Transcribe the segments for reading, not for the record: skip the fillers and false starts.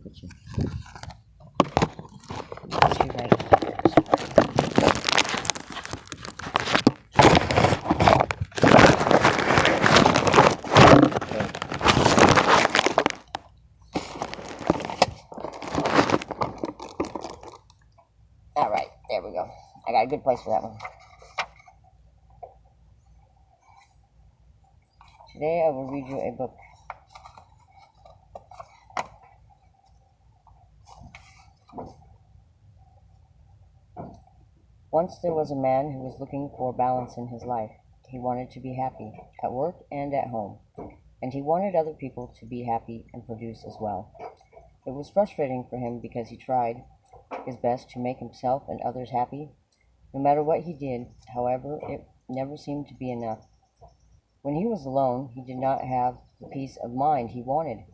look at you. Put you right here. All right, there we go. I got a good place for that one. Today I will read you a book. Once there was a man who was looking for balance in his life. He wanted to be happy, at work and at home, and he wanted other people to be happy and produce as well. It was frustrating for him because he tried his best to make himself and others happy. No matter what he did, however, it never seemed to be enough. When he was alone, he did not have the peace of mind he wanted.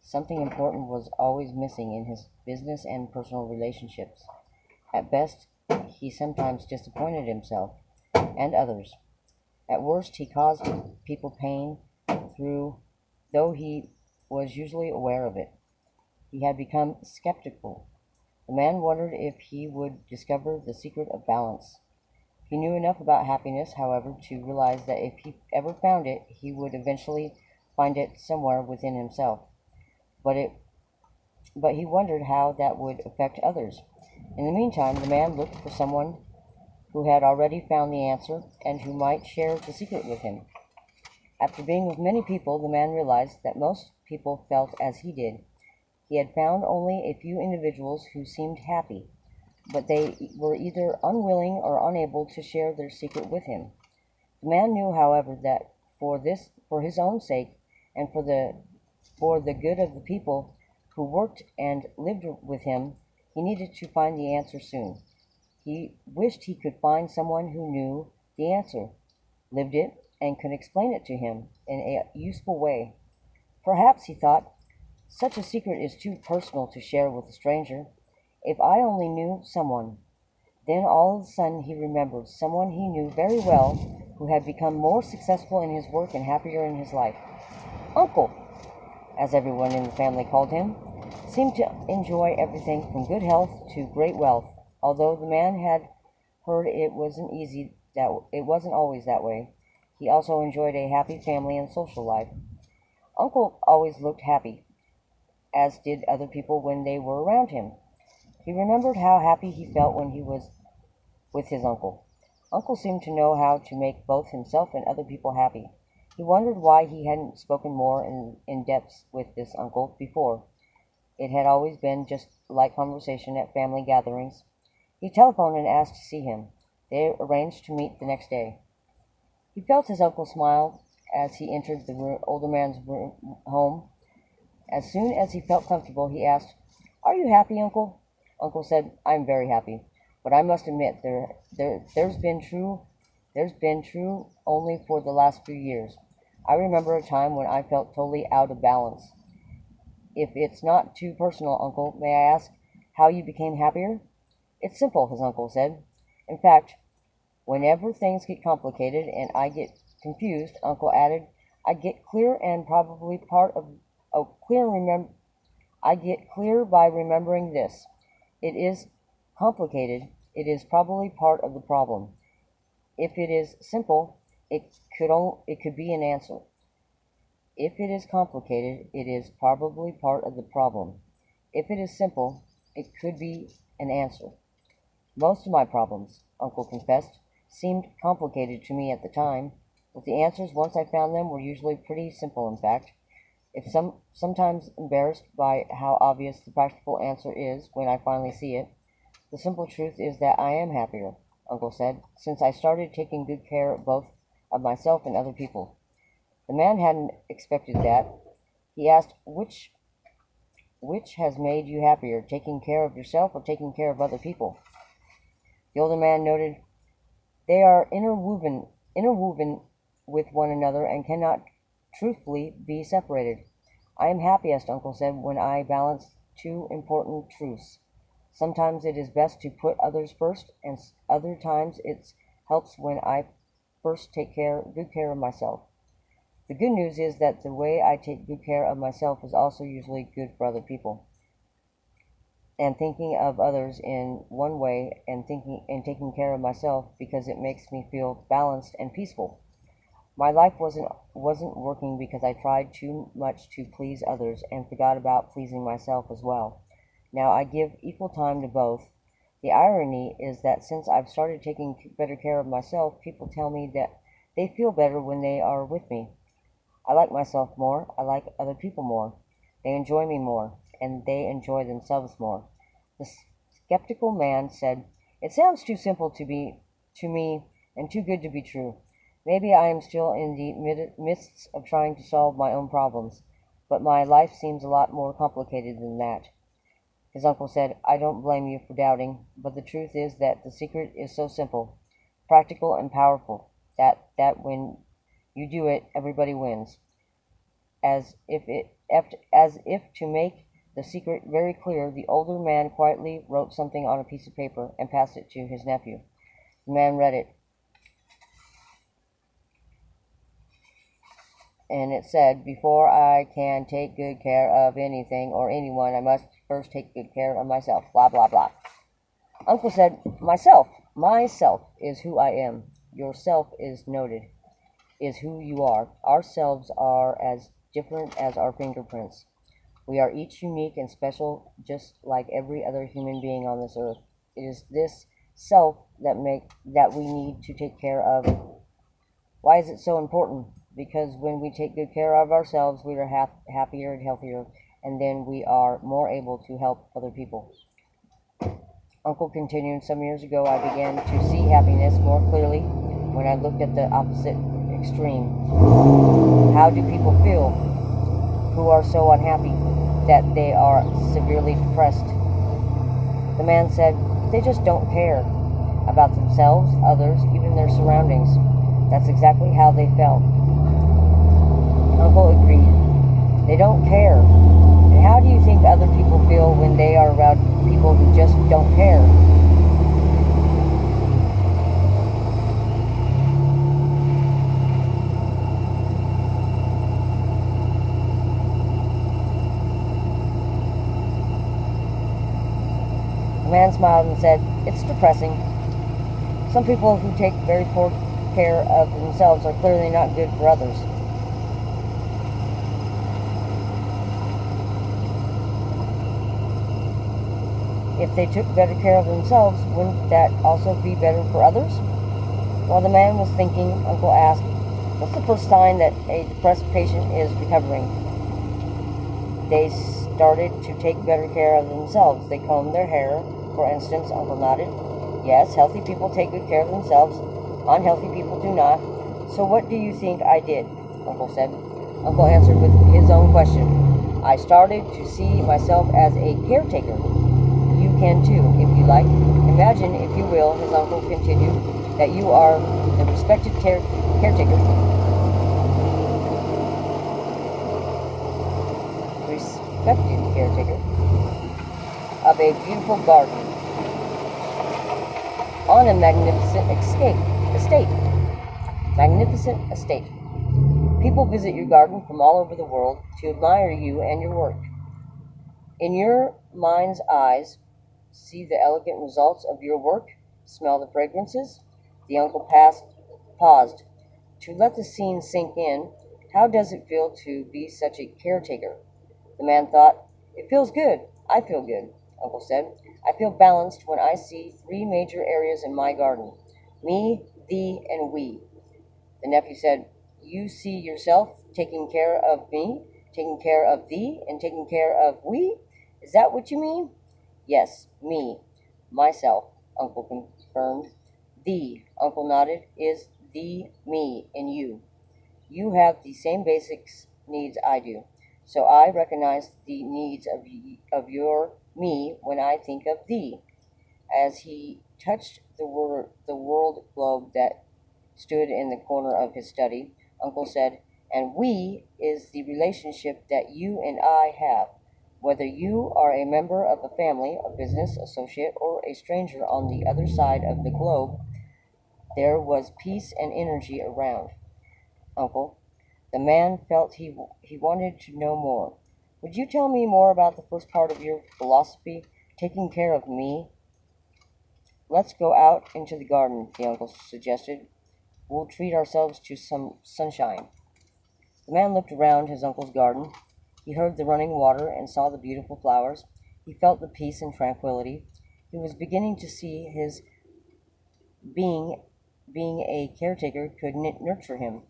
Something important was always missing in his business and personal relationships. At best, he sometimes disappointed himself and others. At worst, he caused people pain though he was usually aware of it. He had become skeptical. The man wondered if he would discover the secret of balance. He knew enough about happiness, however, to realize that if he ever found it, he would eventually find it somewhere within himself. But he wondered how that would affect others. In the meantime, the man looked for someone who had already found the answer and who might share the secret with him. After being with many people, the man realized that most people felt as he did. He had found only a few individuals who seemed happy, but they were either unwilling or unable to share their secret with him. The man knew, however, that for his own sake, and for the good of the people who worked and lived with him, he needed to find the answer soon. He wished he could find someone who knew the answer, lived it, and could explain it to him in a useful way. Perhaps, he thought, such a secret is too personal to share with a stranger. If I only knew someone. Then all of a sudden he remembered someone he knew very well who had become more successful in his work and happier in his life. Uncle, as everyone in the family called him, seemed to enjoy everything from good health to great wealth. Although the man had heard it wasn't always that way, he also enjoyed a happy family and social life. Uncle always looked happy, as did other people when they were around him. He remembered how happy he felt when he was with his uncle. Uncle seemed to know how to make both himself and other people happy. He wondered why he hadn't spoken more in depth with this uncle before. It had always been just light conversation at family gatherings. He telephoned and asked to see him. They arranged to meet the next day. He felt his uncle smile as he entered the older man's home. As soon as he felt comfortable, he asked, "Are you happy, Uncle?" Uncle said, "I'm very happy, but I must admit there's been true only for the last few years. I remember a time when I felt totally out of balance. If it's not too personal, Uncle, may I ask how you became happier?" "It's simple," his uncle said. "In fact, whenever things get complicated and I get confused," Uncle added, "I get clear and probably part of I get clear by remembering this. It is complicated. It is probably part of the problem. If it is simple, it could be an answer. If it is complicated, it is probably part of the problem. If it is simple, it could be an answer. Most of my problems," Uncle confessed, "seemed complicated to me at the time, but the answers, once I found them, were usually pretty simple, in fact. If sometimes embarrassed by how obvious the practical answer is when I finally see it. The simple truth is that I am happier," Uncle said, "since I started taking good care both of myself and other people." The man hadn't expected that. He asked, Which has made you happier, taking care of yourself or taking care of other people?" The older man noted, "They are interwoven with one another and cannot truthfully be separated. I am happiest," Uncle said, "when I balance two important truths. Sometimes it is best to put others first, and other times it helps when I first take good care of myself. The good news is that the way I take good care of myself is also usually good for other people. and thinking of others in one way and taking care of myself because it makes me feel balanced and peaceful. My life wasn't working because I tried too much to please others and forgot about pleasing myself as well. Now I give equal time to both. The irony is that since I've started taking better care of myself, people tell me that they feel better when they are with me. I like myself more. I like other people more. They enjoy me more, and they enjoy themselves more. The skeptical man said, "It sounds too simple to me and too good to be true. Maybe I am still in the midst of trying to solve my own problems, but my life seems a lot more complicated than that." His uncle said, "I don't blame you for doubting, but the truth is that the secret is so simple, practical, and powerful that when you do it, everybody wins." As if to make the secret very clear, the older man quietly wrote something on a piece of paper and passed it to his nephew. The man read it, and it said, "Before I can take good care of anything or anyone, I must first take good care of myself." Blah, blah, blah. Uncle said, Myself is who I am. Yourself is who you are. Ourselves are as different as our fingerprints. We are each unique and special, just like every other human being on this earth. It is this self that we need to take care of. Why is it so important? Because when we take good care of ourselves, we are happier and healthier, and then we are more able to help other people. Uncle continued, "Some years ago I began to see happiness more clearly when I looked at the opposite extreme. How do people feel who are so unhappy that they are severely depressed?" The man said, "They just don't care about themselves, others, even their surroundings." That's exactly how they felt. Uncle agreed. They don't care. And how do you think other people feel when they are around people who just don't care? The man smiled and said, "It's depressing. Some people who take very poor care of themselves are clearly not good for others." If they took better care of themselves, wouldn't that also be better for others? While the man was thinking, Uncle asked, "What's the first sign that a depressed patient is recovering?" They started to take better care of themselves. They combed their hair, for instance. Uncle nodded. "Yes, healthy people take good care of themselves. Unhealthy people do not. So what do you think I did?" Uncle said. Uncle answered with his own question. "I started to see myself as a caretaker." You can too, if you like. Imagine, if you will, his uncle continued, that you are the respected caretaker of a beautiful garden on a magnificent estate. Magnificent estate. People visit your garden from all over the world to admire you and your work. In your mind's eyes, see the elegant results of your work, smell the fragrances." The uncle paused. To let the scene sink in, how does it feel to be such a caretaker? The man thought. "It feels good. I feel good," Uncle said. "I feel balanced when I see three major areas in my garden: me, thee, and we." The nephew said, "You see yourself taking care of me, taking care of thee, and taking care of we? Is that what you mean?" "Yes, me, myself," Uncle confirmed. "Thee," Uncle nodded, "is thee, me, and you. You have the same basic needs I do. So I recognize the needs of your me when I think of thee." As he touched the world globe that stood in the corner of his study, Uncle said, "And we is the relationship that you and I have. Whether you are a member of a family, a business associate, or a stranger on the other side of the globe." There was peace and energy around. Uncle, the man felt he wanted to know more. "Would you tell me more about the first part of your philosophy? Taking care of me? Let's go out into the garden, the uncle suggested. We'll treat ourselves to some sunshine. The man looked around his uncle's garden. He heard the running water and saw the beautiful flowers. He felt the peace and tranquility. He was beginning to see his being being a caretaker could nurture him.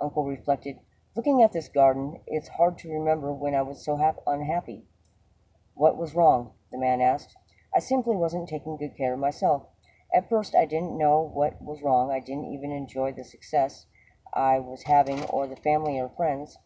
Uncle reflected, looking at this garden, it's hard to remember when I was so unhappy. What was wrong? The man asked. I simply wasn't taking good care of myself. At first, I didn't know what was wrong. I didn't even enjoy the success I was having or the family or friends.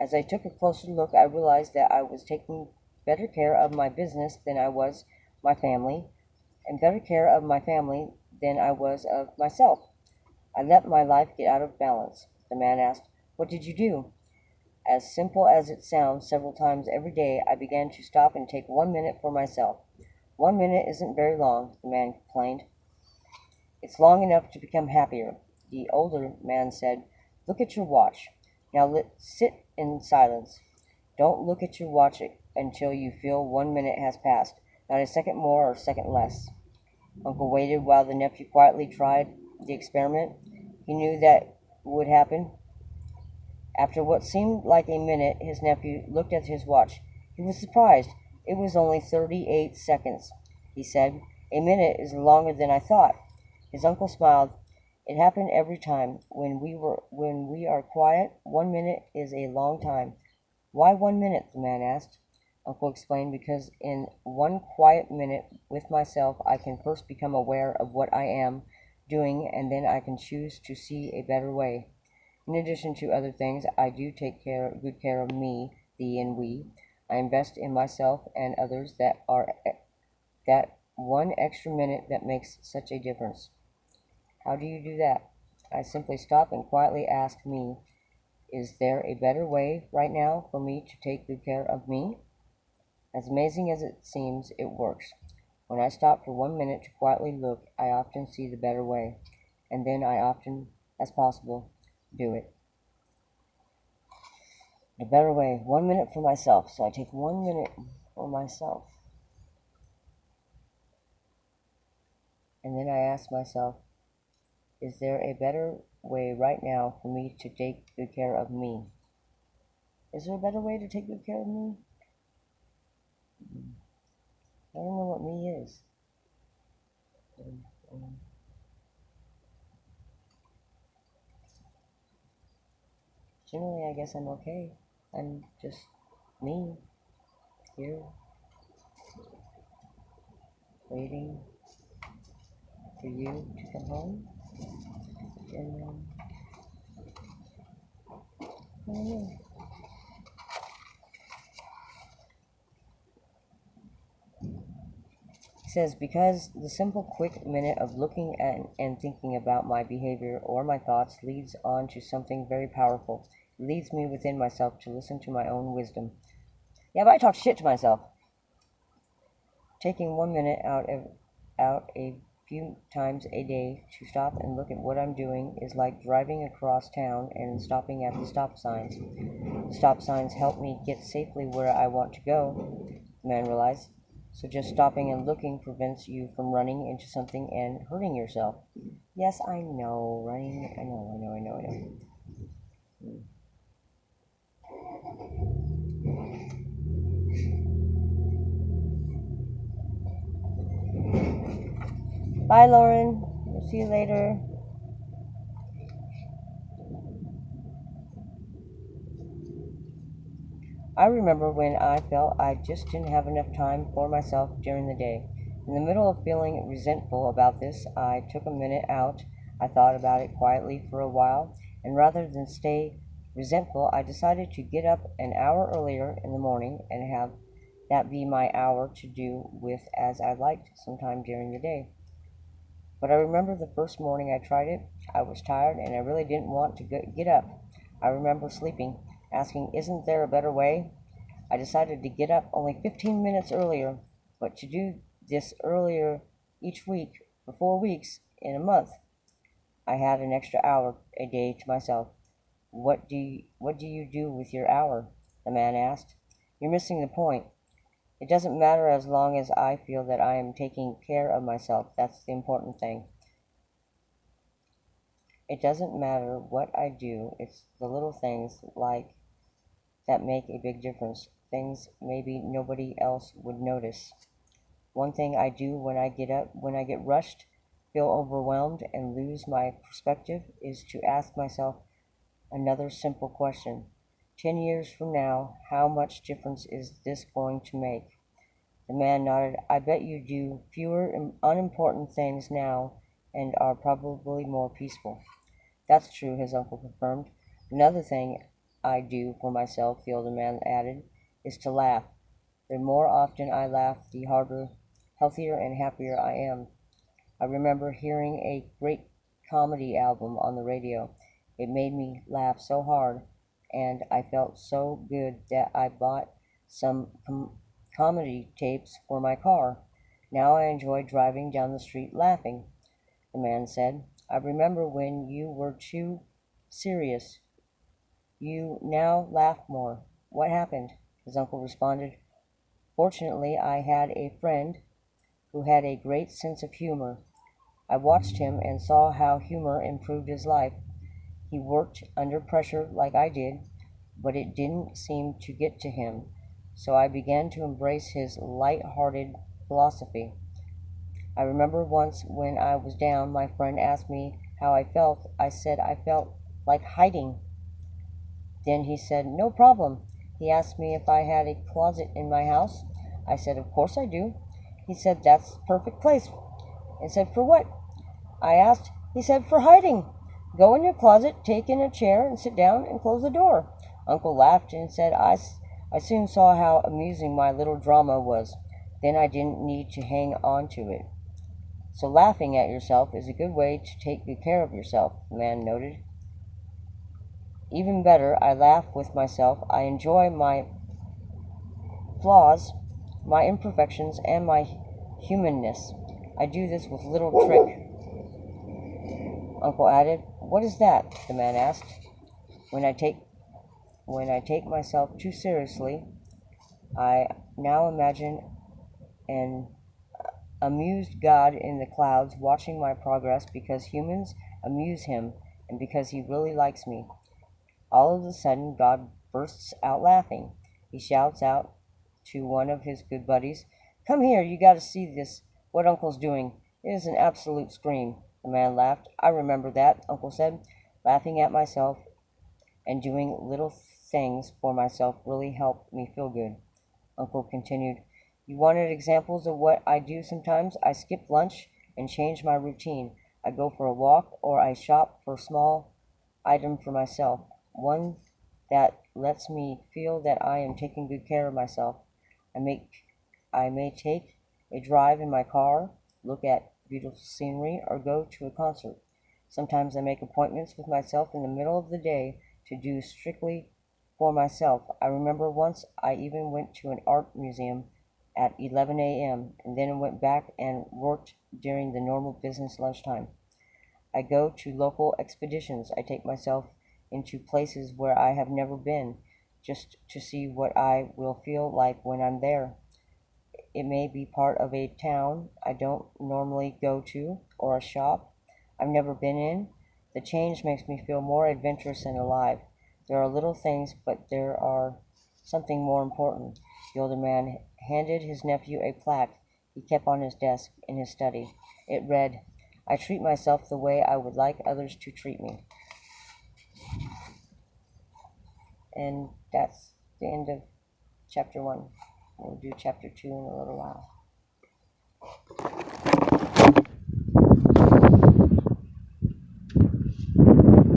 As I took a closer look, I realized that I was taking better care of my business than I was my family, and better care of my family than I was of myself. I let my life get out of balance. The man asked, what did you do? As simple as it sounds, several times every day I began to stop and take 1 minute for myself. 1 minute isn't very long, the man complained. It's long enough to become happier. The older man said, look at your watch. Now sit in silence. Don't look at your watch until you feel 1 minute has passed, not a second more or a second less. Uncle waited while the nephew quietly tried the experiment. He knew that would happen. After what seemed like a minute, his nephew looked at his watch. He was surprised. It was only 38 seconds, he said. A minute is longer than I thought. His uncle smiled. It happened every time. When we are quiet, 1 minute is a long time. Why 1 minute? The man asked. Uncle explained, because in one quiet minute with myself, I can first become aware of what I am doing, and then I can choose to see a better way. In addition to other things, I do take good care of me, thee, and we. I invest in myself and others that one extra minute that makes such a difference. How do you do that? I simply stop and quietly ask me, is there a better way right now for me to take good care of me? As amazing as it seems, it works. When I stop for 1 minute to quietly look, I often see the better way, and then I often, as possible, do it. The better way, 1 minute for myself. So I take 1 minute for myself. And then I ask myself, is there a better way right now for me to take good care of me? Is there a better way to take good care of me? I don't know what me is. Generally, I guess I'm okay. I'm just me, here, waiting for you to come home. And I don't know. He says, because the simple quick minute of looking at and thinking about my behavior or my thoughts leads on to something very powerful. It leads me within myself to listen to my own wisdom. Yeah, but I talk shit to myself. Taking 1 minute out a few times a day to stop and look at what I'm doing is like driving across town and stopping at the stop signs. The stop signs help me get safely where I want to go, the man realized. So just stopping and looking prevents you from running into something and hurting yourself. Yes, I know, running. I know. Bye, Lauren. We'll see you later. I remember when I felt I just didn't have enough time for myself during the day. In the middle of feeling resentful about this, I took a minute out. I thought about it quietly for a while, and rather than stay resentful, I decided to get up an hour earlier in the morning and have that be my hour to do with as I liked sometime during the day. But I remember the first morning I tried it, I was tired and I really didn't want to get up. I remember sleeping, asking, isn't there a better way? I decided to get up only 15 minutes earlier, but to do this earlier each week for 4 weeks in a month. I had an extra hour a day to myself. What do you do with your hour? The man asked. You're missing the point. It doesn't matter as long as I feel that I am taking care of myself. That's the important thing. It doesn't matter what I do. It's the little things like that make a big difference. Things maybe nobody else would notice. One thing I do when I get up, when I get rushed, feel overwhelmed, and lose my perspective is to ask myself another simple question. 10 years from now, how much difference is this going to make? The man nodded. I bet you do fewer unimportant things now and are probably more peaceful. That's true, his uncle confirmed. Another thing I do for myself, the older man added, is to laugh. The more often I laugh, the harder, healthier, and happier I am. I remember hearing a great comedy album on the radio. It made me laugh so hard, and I felt so good that I bought some comedy tapes for my car. Now I enjoy driving down the street laughing, the man said. I remember when you were too serious. You now laugh more. What happened? His uncle responded. Fortunately, I had a friend who had a great sense of humor. I watched him and saw how humor improved his life. He worked under pressure like I did, but it didn't seem to get to him, so I began to embrace his light-hearted philosophy. I remember once when I was down, my friend asked me how I felt. I said I felt like hiding. Then he said, no problem. He asked me if I had a closet in my house. I said, of course I do. He said, that's the perfect place. I said, for what? I asked. He said, for hiding. Go in your closet, take in a chair, and sit down and close the door. Uncle laughed and said, I soon saw how amusing my little drama was. Then I didn't need to hang on to it. So laughing at yourself is a good way to take good care of yourself, the man noted. Even better, I laugh with myself. I enjoy my flaws, my imperfections, and my humanness. I do this with little trick. Uncle added. What is that? The man asked. When I take myself too seriously, I now imagine an amused God in the clouds watching my progress because humans amuse him and because he really likes me. All of a sudden, God bursts out laughing. He shouts out to one of his good buddies, come here, you got to see this, what Uncle's doing. It is an absolute scream. The man laughed. I remember that, Uncle said. Laughing at myself and doing little things for myself really helped me feel good. Uncle continued, you wanted examples of what I do sometimes? I skip lunch and change my routine. I go for a walk or I shop for a small item for myself, one that lets me feel that I am taking good care of myself. I may take a drive in my car, look at beautiful scenery, or go to a concert. Sometimes I make appointments with myself in the middle of the day to do strictly for myself. I remember once I even went to an art museum at 11 a.m. and then went back and worked during the normal business lunchtime. I go to local expeditions. I take myself into places where I have never been just to see what I will feel like when I'm there. It may be part of a town I don't normally go to or a shop I've never been in. The change makes me feel more adventurous and alive. There are little things, but there are something more important. The older man handed his nephew a plaque he kept on his desk in his study. It read, I treat myself the way I would like others to treat me. And that's the end of chapter 1. We'll do chapter 2 in a little while.